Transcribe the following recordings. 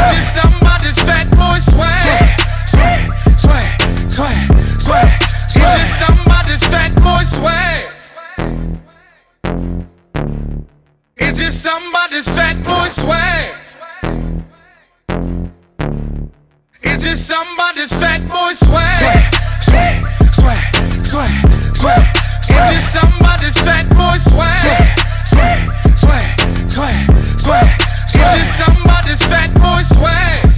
It's just somebody's fat boy swag. Swag. It's just somebody's fat boy swag. It's just somebody's fat boy swag. It's just somebody's fat boy swag. Swag. It's just somebody's fat boy swag. Swag. It's just somebody's fat boy swag.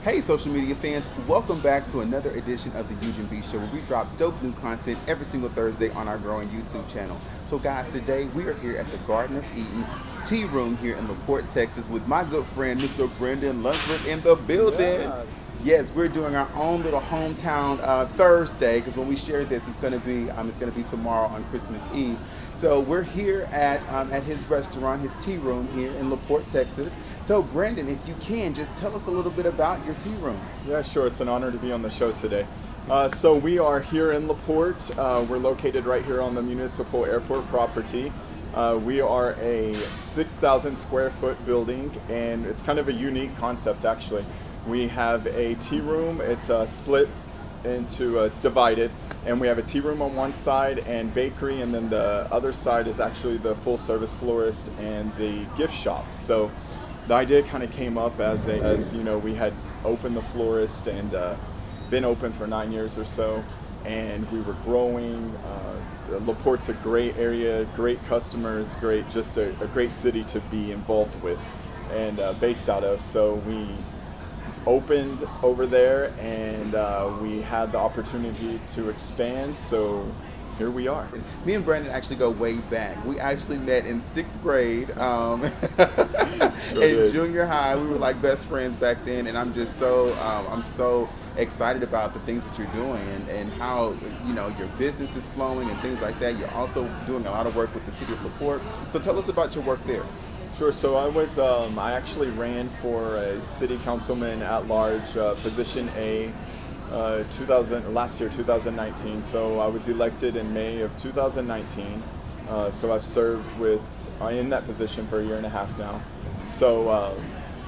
Hey social media fans, welcome back to another edition of the Ugn B show, where we drop dope new content every single Thursday on our growing YouTube channel. So guys, today we are here at the Garden of Eden Tea Room here in Porte, Texas with my good friend Mr. Brendan Lunsford in the building. Yeah. Yes, we're doing our own little hometown Thursday, because when we share this, it's going to be tomorrow on Christmas Eve. So we're here at his restaurant, his tea room here in Porte, Texas. So Brendan, if you can, just tell us a little bit about your tea room. Yeah, sure. It's an honor to be on the show today. So we are here in Porte. We're located right here on the municipal airport property. We are a 6,000 square foot building, and it's kind of a unique concept actually. We have a tea room. It's split into, it's divided, and we have a tea room on one side and bakery, and then the other side is actually the full service florist and the gift shop. So the idea kind of came up as you know, we had opened the florist and been open for 9 years or so, and we were growing. LaPorte's a great area, great customers, just a great city to be involved with and based out of. So we opened over there, and we had the opportunity to expand, so here we are. Me and Brandon actually go way back. We actually met in 6th grade in junior high. We were like best friends back then, and I'm just so I'm so excited about the things that you're doing and how, you know, your business is flowing and things like that. You're also doing a lot of work with the city of LaPorte. So tell us about your work there. Sure. So I actually ran for a city councilman at large, position A, last year, 2019. So I was elected in May of 2019. So I've served in that position for 1.5 years now. So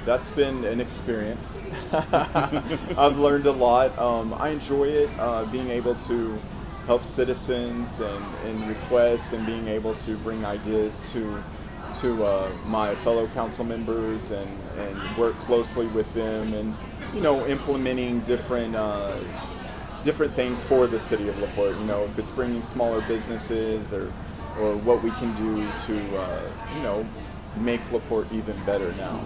that's been an experience. I've learned a lot. I enjoy it, being able to help citizens and requests, and being able to bring ideas to my fellow council members and work closely with them, and, you know, implementing different things for the city of LaPorte. You know, if it's bringing smaller businesses or what we can do to you know, make LaPorte even better now.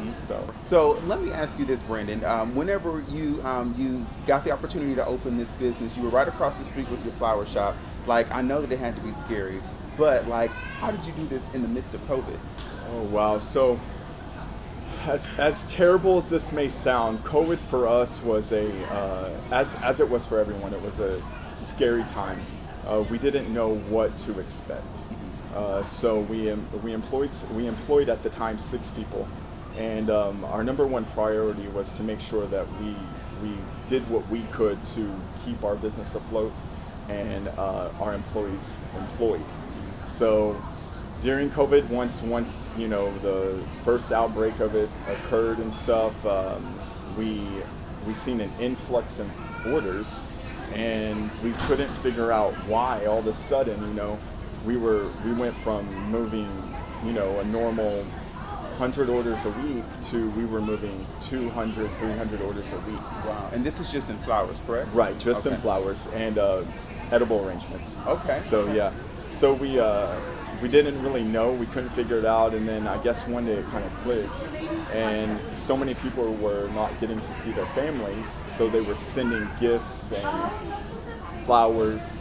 So let me ask you this, Brandon. Whenever you got the opportunity to open this business, you were right across the street with your flower shop. Like, I know that it had to be scary, but like, how did you do this in the midst of COVID? Oh wow! So as terrible as this may sound, COVID for us was as it was for everyone. It was a scary time. We didn't know what to expect. So we employed at the time 6 people, and our number one priority was to make sure that we did what we could to keep our business afloat and our employees employed. So during COVID, once you know, the first outbreak of it occurred and stuff, we seen an influx in orders, and we couldn't figure out why. All of a sudden, you know, we went from moving, you know, a normal 100 orders a week to we were moving 200, 300 orders a week. Wow! And this is just in flowers, correct? Right, just in flowers and edible arrangements. Okay. So yeah, so we didn't really know, we couldn't figure it out, and then I guess one day it kind of clicked, and so many people were not getting to see their families, so they were sending gifts and flowers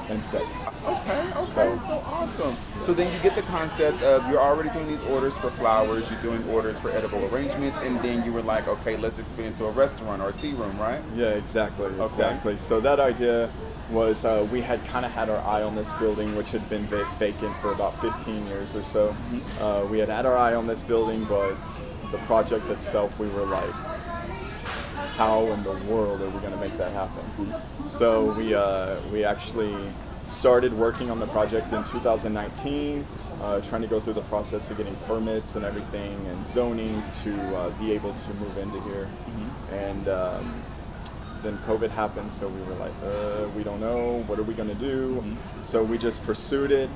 instead. Okay, so awesome. So then you get the concept of, you're already doing these orders for flowers, you're doing orders for edible arrangements, and then you were like, okay, let's expand to a restaurant or a tea room, right? Yeah, exactly. So that idea was, we had kind of had our eye on this building, which had been vacant for about 15 years or so. We had our eye on this building, but the project itself, we were like, how in the world are we going to make that happen? So we actually started working on the project in 2019, trying to go through the process of getting permits and everything and zoning to be able to move into here. And then COVID happened, so we were like, we don't know, what are we going to do? So we just pursued it.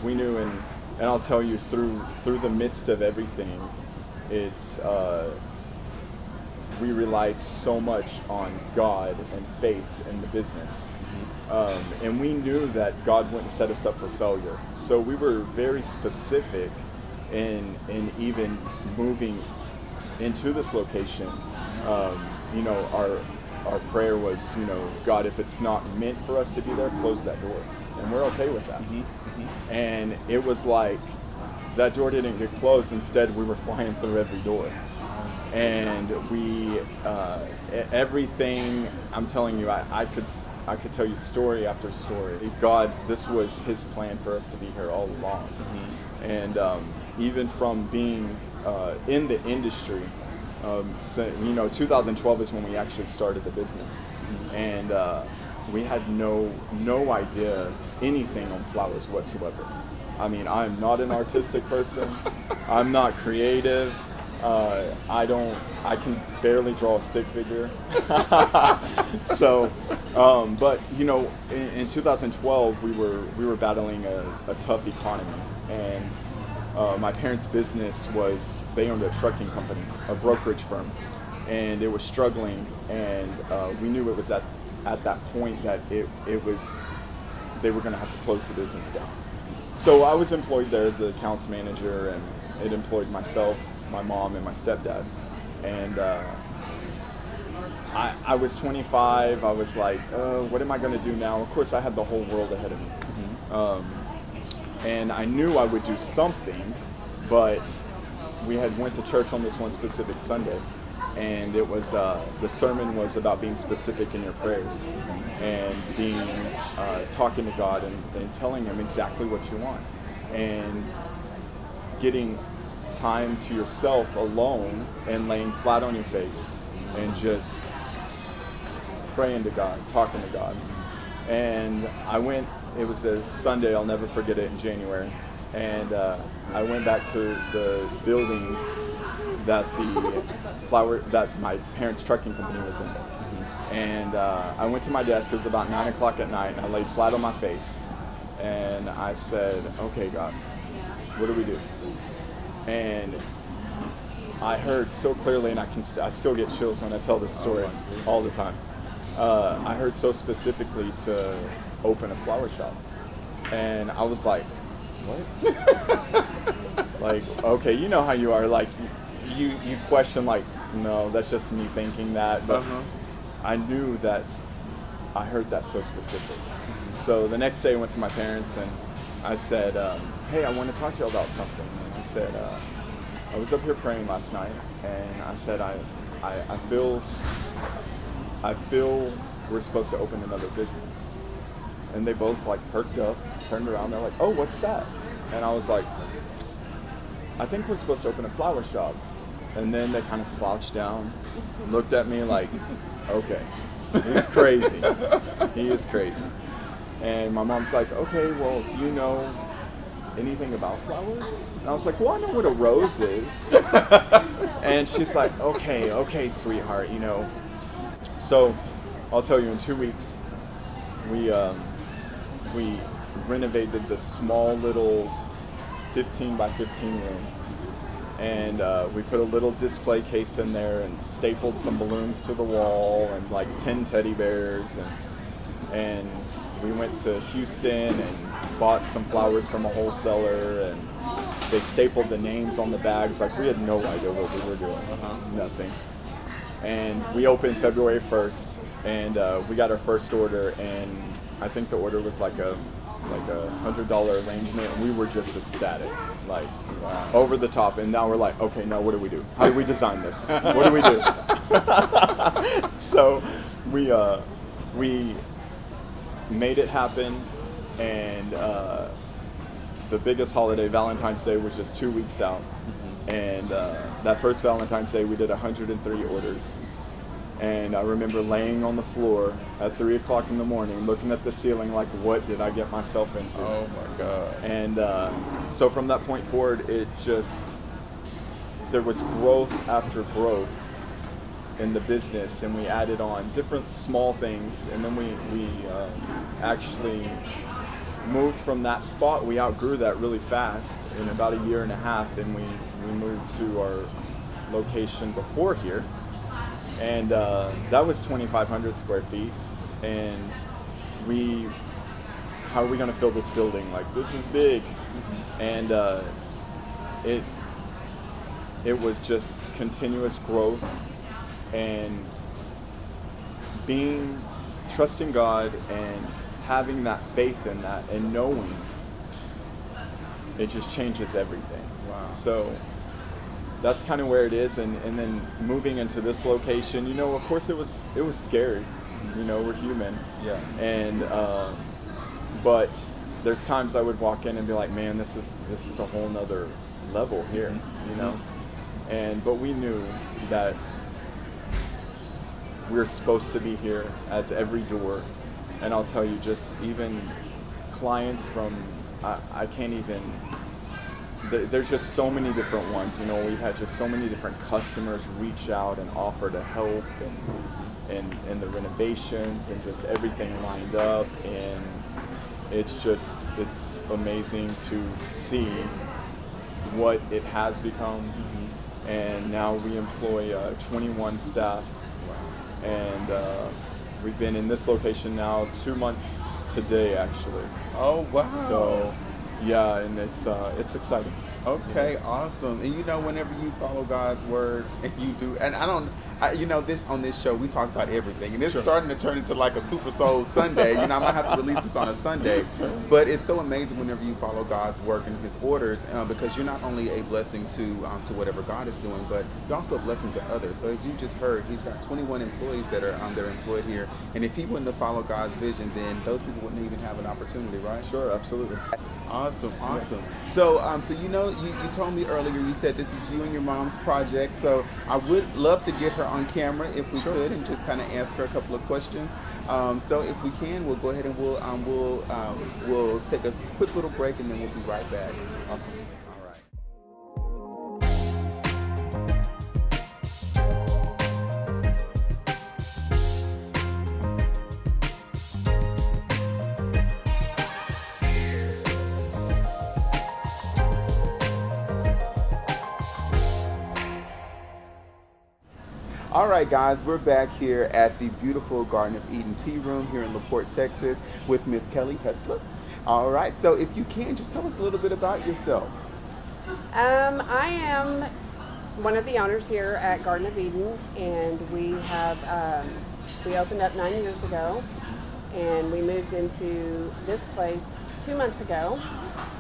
We knew, and I'll tell you, through the midst of everything, it's we relied so much on God and faith in the business. And we knew that God wouldn't set us up for failure. So we were very specific in even moving into this location. You know, our prayer was, you know, God, if it's not meant for us to be there, close that door. And we're okay with that. And it was like, that door didn't get closed. Instead, we were flying through every door. And we, everything, I'm telling you, I could tell you story after story. God, this was His plan for us to be here all along. And even from being in the industry, so, you know, 2012 is when we actually started the business. And we had no idea anything on flowers whatsoever. I mean, I'm not an artistic person. I'm not creative. I can barely draw a stick figure. So, but you know, in 2012 we were battling a tough economy, and my parents' business was, they owned a trucking company, a brokerage firm, and it was struggling, and we knew it was at that point that it was, they were going to have to close the business down. So I was employed there as the accounts manager, and it employed myself, my mom, and my stepdad. And I was 25. I was like, what am I going to do now? Of course, I had the whole world ahead of me. And I knew I would do something, but we had went to church on this one specific Sunday, and it was the sermon was about being specific in your prayers and being talking to God and telling Him exactly what you want, and getting time to yourself alone and laying flat on your face and just praying to God, talking to God. And I went, it was a Sunday, I'll never forget it, in January, and I went back to the building that that my parents' trucking company was in. And I went to my desk. It was about 9 o'clock at night, and I laid flat on my face, and I said, okay, God, what do we do? And I heard so clearly, and I still get chills when I tell this story all the time. I heard so specifically to open a flower shop, and I was like, what? Like, okay, you know how you are, like you question, like, no, that's just me thinking that, but I knew that I heard that so specific. So the next day I went to my parents and I said, hey, I want to talk to you about something. And I said, I was up here praying last night, and I said, I feel we're supposed to open another business. And they both like perked up, turned around, they're like, oh, what's that? And I was like, I think we're supposed to open a flower shop. And then they kind of slouched down, looked at me like, okay, he's crazy. He is crazy. And my mom's like, okay, well, do you know anything about flowers? And I was like, well, I know what a rose is. And she's like, okay, sweetheart, you know. So I'll tell you, in 2 weeks, we renovated this small little 15 by 15 room. And we put a little display case in there and stapled some balloons to the wall and like 10 teddy bears. And we went to Houston and bought some flowers from a wholesaler, and they stapled the names on the bags. Like, we had no idea what we were doing. Nothing. And we opened February 1st, and we got our first order, and I think the order was like a $100 arrangement, and we were just ecstatic, like over the top. And now we're like, okay, now what do we do? How do we design this? What do we do? So we made it happen, and the biggest holiday, Valentine's Day, was just 2 weeks out. And that first Valentine's Day, we did 103 orders, And I remember laying on the floor at 3 o'clock in the morning, looking at the ceiling like, what did I get myself into? Oh my God. And so from that point forward, there was growth after growth in the business, and we added on different small things, and then we actually moved from that spot. We outgrew that really fast in about a year and a half, and we moved to our location before here, and that was 2,500 square feet. And how are we going to fill this building? Like, this is big. And it was just continuous growth and trusting God and having that faith in that and knowing it just changes everything. Wow. So that's kind of where it is. And then moving into this location, you know, of course it was scary. You know, we're human. Yeah. And but there's times I would walk in and be like, man, this is a whole nother level here, you know. But we knew that we're supposed to be here as every door. And I'll tell you, just even clients from, I can't even, there's just so many different ones. You know, we've had just so many different customers reach out and offer to help and the renovations and just everything lined up. And it's amazing to see what it has become. And now we employ 21 staff. And we've been in this location now 2 months today, actually. Oh wow. So yeah, and it's exciting. Okay, Yes. awesome. And you know, whenever you follow God's word and you do, and this on this show we talk about everything, and it's Sure. starting to turn into like a Super Soul Sunday. You know, I might have to release this on a Sunday, but it's so amazing whenever you follow God's work and His orders, because you're not only a blessing to whatever God is doing, but you're also a blessing to others. So as you just heard, He's got 21 employees that are employed here, and if He wouldn't have followed God's vision, then those people wouldn't even have an opportunity, right? Sure, absolutely. Awesome. So, you know, you told me earlier, you said this is you and your mom's project. So I would love to get her on camera if we could, and just kind of ask her a couple of questions. So if we can, we'll go ahead and we'll take a quick little break, and then we'll be right back. Awesome. All right. All right, guys, we're back here at the beautiful Garden of Eden Tea Room here in Porte, Texas, with Miss Kelly Heslep. All right, so if you can, just tell us a little bit about yourself. I am one of the owners here at Garden of Eden, and we opened up 9 years ago, and we moved into this place 2 months ago,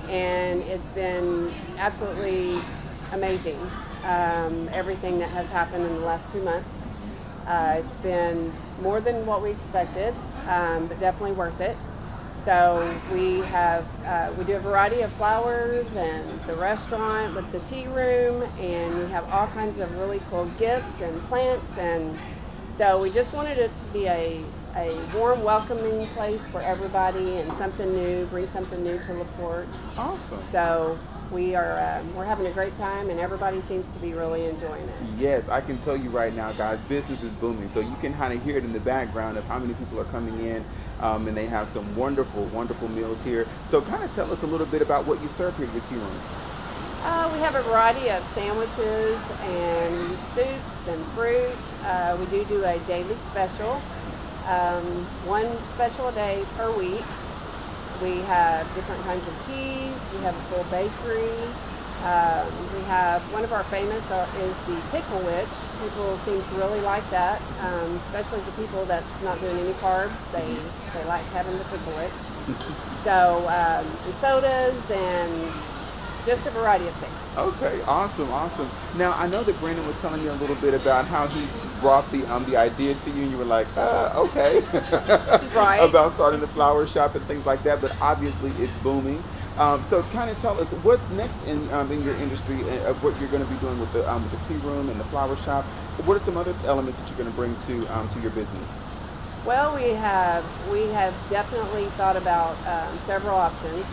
and it's been absolutely amazing. Everything that has happened in the last 2 months. It's been more than what we expected, but definitely worth it. So we do a variety of flowers and the restaurant with the tea room, and we have all kinds of really cool gifts and plants. And so we just wanted it to be a warm, welcoming place for everybody, and something new, bring something new to LaPorte. Awesome. So we're having a great time, and everybody seems to be really enjoying it. Yes, I can tell you right now, guys, business is booming. So you can kind of hear it in the background of how many people are coming in, and they have some wonderful, wonderful meals here. So kind of tell us a little bit about what you serve here at your tea room. We have a variety of sandwiches and soups and fruit. We do a daily special, one special a day per week. We have different kinds of teas. We have a full bakery. We have one of our famous is the pickle witch. People seem to really like that, especially the people that's not doing any carbs. They like having the pickle witch. So and sodas and just a variety of things. Okay, awesome. Now I know that Brandon was telling you a little bit about how he brought the idea to you, and you were like, okay, Right. about starting the flower shop and things like that. But obviously, it's booming. So kind of tell us what's next in your industry, of what you're going to be doing with the tea room and the flower shop, what are some other elements that you're going to bring to your business? Well, we have definitely thought about several options.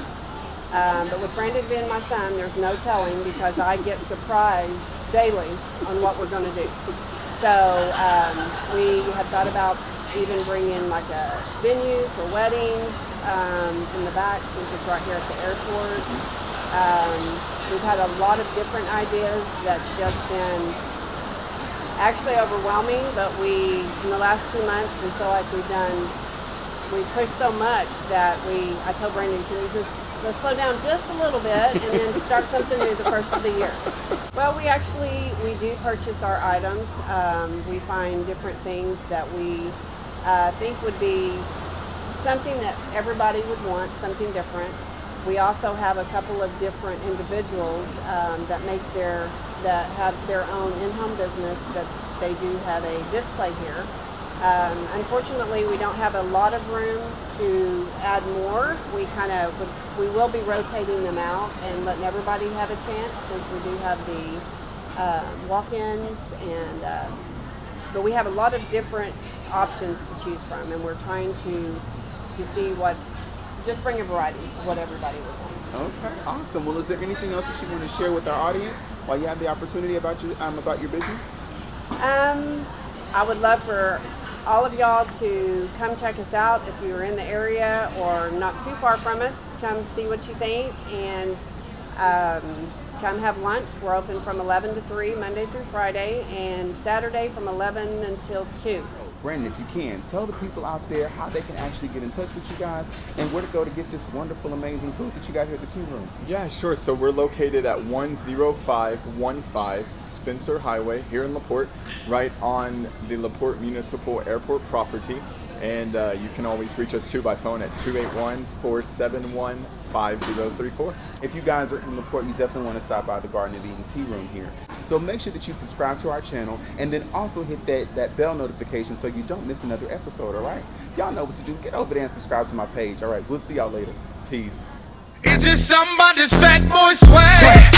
But with Brandon being my son, there's no telling because I get surprised daily on what we're going to do. So we have thought about even bringing like a venue for weddings in the back since it's right here at the airport. We've had a lot of different ideas that's just been actually overwhelming, but in the last 2 months, we feel like we've pushed so much that I told Brandon, can you let's slow down just a little bit and then start something new the first of the year. Well, we do purchase our items. We find different things that we think would be something that everybody would want, something different. We also have a couple of different individuals that have their own in-home business that they do have a display here. Unfortunately, we don't have a lot of room to add more. We will be rotating them out and letting everybody have a chance since we do have the walk-ins but we have a lot of different options to choose from, and we're trying to see just bring a variety of what everybody would want. Okay, awesome. Well, is there anything else that you want to share with our audience while you have the opportunity about your business? I would love for all of y'all to come check us out if you're in the area or not too far from us. Come see what you think and come have lunch. We're open from 11 to 3 Monday through Friday and Saturday from 11 until 2. Brandon, if you can, tell the people out there how they can actually get in touch with you guys and where to go to get this wonderful, amazing food that you got here at the tea room. Yeah, sure. So we're located at 10515 Spencer Highway here in LaPorte, right on the LaPorte Municipal Airport property. And you can always reach us too by phone at 281-471-5034. If you guys are in LaPorte, you definitely want to stop by the Garden of Eden tea room here. So make sure that you subscribe to our channel and then also hit that bell notification so you don't miss another episode, all right? Y'all know what to do. Get over there and subscribe to my page. All right, we'll see y'all later. Peace. It's just somebody's fat boy swag.